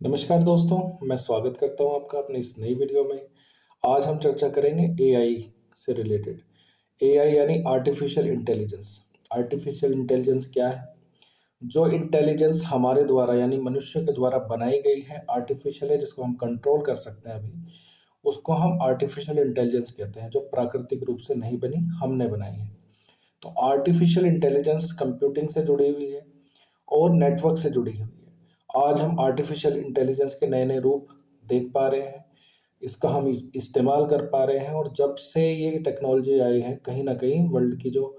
नमस्कार दोस्तों, मैं स्वागत करता हूं आपका अपनी इस नई वीडियो में। आज हम चर्चा करेंगे एआई से रिलेटेड। एआई यानी आर्टिफिशियल इंटेलिजेंस। आर्टिफिशियल इंटेलिजेंस क्या है? जो इंटेलिजेंस हमारे द्वारा यानी मनुष्य के द्वारा बनाई गई है, आर्टिफिशियल है, जिसको हम कंट्रोल कर सकते हैं अभी, उसको हम आर्टिफिशियल इंटेलिजेंस कहते हैं, जो प्राकृतिक रूप से नहीं बनी, हमने बनाई है। तो आर्टिफिशियल इंटेलिजेंस कंप्यूटिंग से जुड़ी हुई है और नेटवर्क से जुड़ी हुई है। आज हम आर्टिफिशियल इंटेलिजेंस के नए नए रूप देख पा रहे हैं, इसका हम इस्तेमाल कर पा रहे हैं। और जब से ये टेक्नोलॉजी आई है, कहीं ना कहीं वर्ल्ड की जो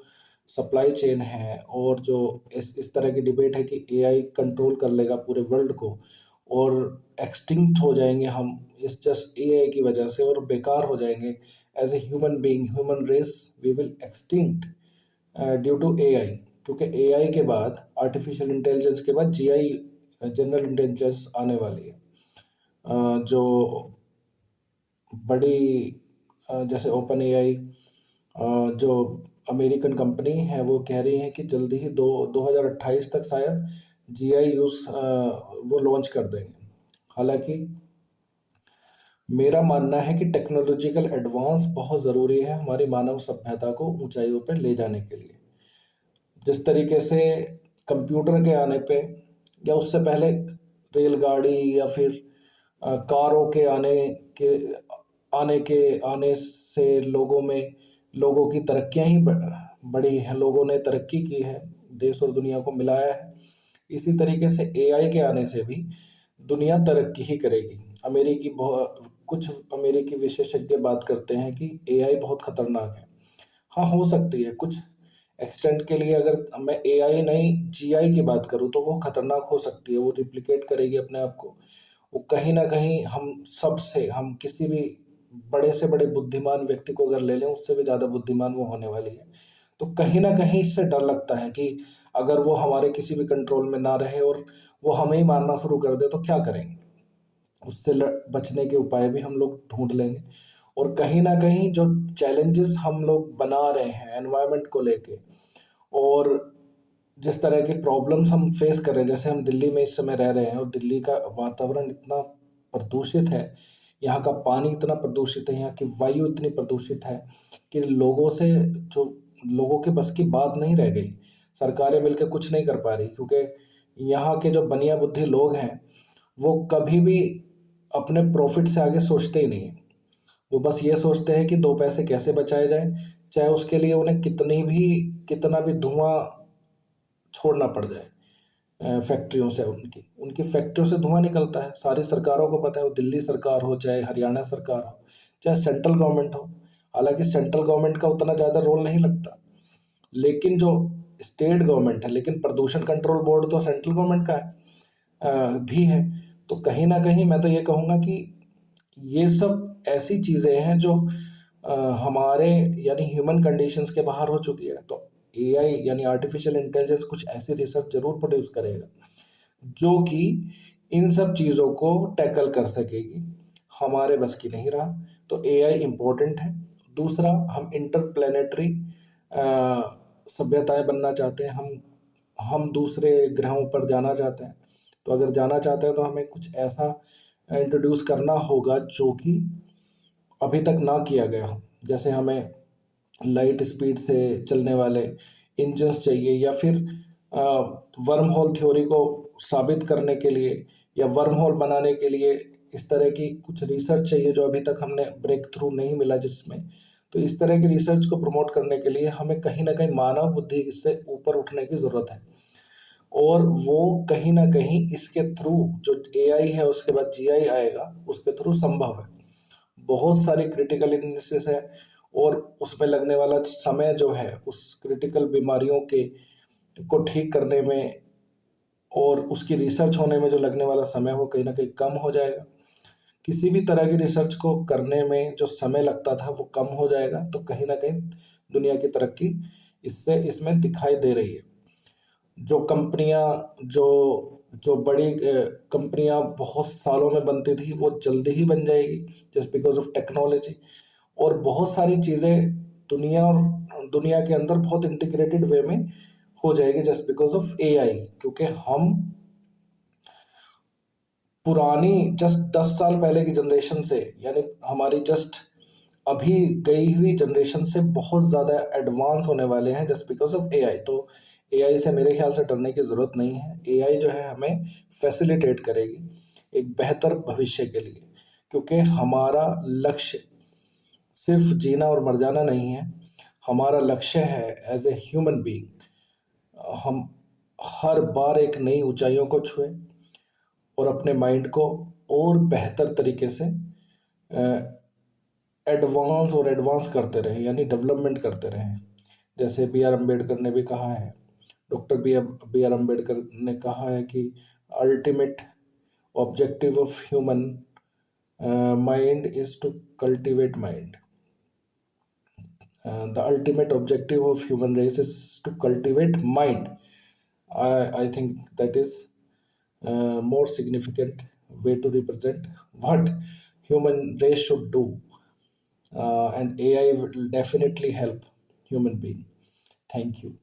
सप्लाई चेन है और जो इस तरह की डिबेट है कि एआई कंट्रोल कर लेगा पूरे वर्ल्ड को और एक्सटिंक्ट हो जाएंगे हम इस जस्ट एआई की वजह से और बेकार हो जाएंगे as a human being, human race we will extinct due to AI. क्योंकि एआई के बाद, आर्टिफिशियल इंटेलिजेंस के बाद जीआई, जनरल इंटेलिजेंस आने वाली है। जो बड़ी जैसे ओपन एआई, जो अमेरिकन कंपनी है, वो कह रही है कि जल्दी ही 2028 तक शायद जीआई यूज वो लॉन्च कर देंगे। हालांकि मेरा मानना है कि टेक्नोलॉजिकल एडवांस बहुत ज़रूरी है हमारी मानव सभ्यता को ऊंचाइयों पर ले जाने के लिए। जिस तरीके से कंप्यूटर के आने पे या उससे पहले रेलगाड़ी या फिर कारों के आने से लोगों की तरक्कियां ही बढ़ी हैं, लोगों ने तरक्की की है, देश और दुनिया को मिलाया है। इसी तरीके से एआई के आने से भी दुनिया तरक्की ही करेगी। कुछ अमेरिकी विशेषज्ञ बात करते हैं कि एआई बहुत खतरनाक है। हाँ, हो सकती है कुछ एक्सटेंट के लिए। अगर मैं एआई नहीं जीआई की बात करूँ तो वो खतरनाक हो सकती है, वो रिप्लिकेट करेगी अपने आप को। वो कहीं ना कहीं हम किसी भी बड़े से बड़े बुद्धिमान व्यक्ति को अगर ले लें, उससे भी ज़्यादा बुद्धिमान वो होने वाली है। तो कहीं ना कहीं इससे डर लगता है कि अगर वो हमारे किसी भी कंट्रोल में ना रहे और वो हमें ही मारना शुरू कर दे तो क्या करेंगे। उससे बचने के उपाय भी हम लोग ढूंढ लेंगे। और कहीं ना कहीं जो चैलेंजेस हम लोग बना रहे हैं एनवायरनमेंट को लेके, और जिस तरह की प्रॉब्लम्स हम फेस कर रहे हैं, जैसे हम दिल्ली में इस समय रह रहे हैं और दिल्ली का वातावरण इतना प्रदूषित है, यहाँ का पानी इतना प्रदूषित है, यहाँ की वायु इतनी प्रदूषित है कि जो लोगों के बस की बात नहीं रह गई। सरकारें मिलकर कुछ नहीं कर पा रही, क्योंकि यहाँ के जो बनिया बुद्धि लोग हैं, वो कभी भी अपने प्रॉफिट से आगे सोचते ही नहीं है। वो बस ये सोचते हैं कि दो पैसे कैसे बचाए जाए, चाहे उसके लिए उन्हें कितना भी धुआं छोड़ना पड़ जाए। फैक्ट्रियों से उनकी उनकी फैक्ट्रियों से धुआं निकलता है, सारी सरकारों को पता है, वो दिल्ली सरकार हो, चाहे हरियाणा सरकार हो, चाहे सेंट्रल गवर्नमेंट हो। हालांकि सेंट्रल गवर्नमेंट का उतना ज़्यादा रोल नहीं लगता, लेकिन जो स्टेट गवर्नमेंट है, लेकिन प्रदूषण कंट्रोल बोर्ड तो सेंट्रल गवर्नमेंट का भी है। तो कहीं ना कहीं मैं तो ये कहूँगा कि ये सब ऐसी चीज़ें हैं जो अ, हमारे यानी ह्यूमन कंडीशंस के बाहर हो चुकी है। तो एआई यानी आर्टिफिशियल इंटेलिजेंस कुछ ऐसी रिसर्च जरूर प्रोड्यूस करेगा जो कि इन सब चीज़ों को टैकल कर सकेगी। हमारे बस की नहीं रहा, तो एआई इम्पोर्टेंट है। दूसरा, हम इंटरप्लेनेटरी सभ्यताएं बनना चाहते हैं, हम दूसरे ग्रहों पर जाना चाहते हैं। तो अगर जाना चाहते हैं तो हमें कुछ ऐसा इंट्रोड्यूस करना होगा जो कि अभी तक ना किया गया हो। जैसे हमें लाइट स्पीड से चलने वाले इंजन्स चाहिए, या फिर वर्म होल थ्योरी को साबित करने के लिए या वर्म होल बनाने के लिए इस तरह की कुछ रिसर्च चाहिए जो अभी तक हमने ब्रेक थ्रू नहीं मिला जिसमें। तो इस तरह की रिसर्च को प्रमोट करने के लिए हमें कहीं ना कहीं मानव बुद्धि से ऊपर उठने की ज़रूरत है। और वो कहीं ना कहीं इसके थ्रू, जो एआई है उसके बाद जीआई आएगा, उसके थ्रू संभव है। बहुत सारी क्रिटिकल इलनेसेस है, और उसमें लगने वाला समय जो है उस क्रिटिकल बीमारियों के को ठीक करने में और उसकी रिसर्च होने में जो लगने वाला समय वो कहीं ना कहीं कम हो जाएगा। किसी भी तरह की रिसर्च को करने में जो समय लगता था वो कम हो जाएगा। तो कहीं ना कहीं दुनिया की तरक्की इसमें दिखाई दे रही है। जो कंपनियां जो जो बड़ी कंपनियां बहुत सालों में बनती थी, वो जल्दी ही बन जाएगी जस्ट बिकॉज ऑफ टेक्नोलॉजी। और बहुत सारी चीज़ें दुनिया के अंदर बहुत इंटीग्रेटेड वे में हो जाएगी जस्ट बिकॉज ऑफ एआई। क्योंकि हम पुरानी जस्ट 10 साल पहले की जनरेशन से, यानी हमारी जस्ट अभी गई हुई जनरेशन से बहुत ज़्यादा एडवांस होने वाले हैं जस्ट बिकॉज ऑफ एआई। तो एआई से मेरे ख्याल से डरने की ज़रूरत नहीं है। एआई जो है हमें फैसिलिटेट करेगी एक बेहतर भविष्य के लिए, क्योंकि हमारा लक्ष्य सिर्फ जीना और मर जाना नहीं है। हमारा लक्ष्य है एज ए ह्यूमन बीइंग हम हर बार एक नई ऊंचाइयों को छुए और अपने माइंड को और बेहतर तरीके से एडवांस और एडवांस करते रहे, यानी डेवलपमेंट करते रहे। जैसे बी आर अम्बेडकर ने भी कहा है, डॉक्टर बी आर अम्बेडकर ने कहा है कि ultimate objective of human mind is to cultivate mind. The ultimate objective of human race is to cultivate mind. I think that is more significant way to represent what human race should do, and AI will definitely help human being. Thank you.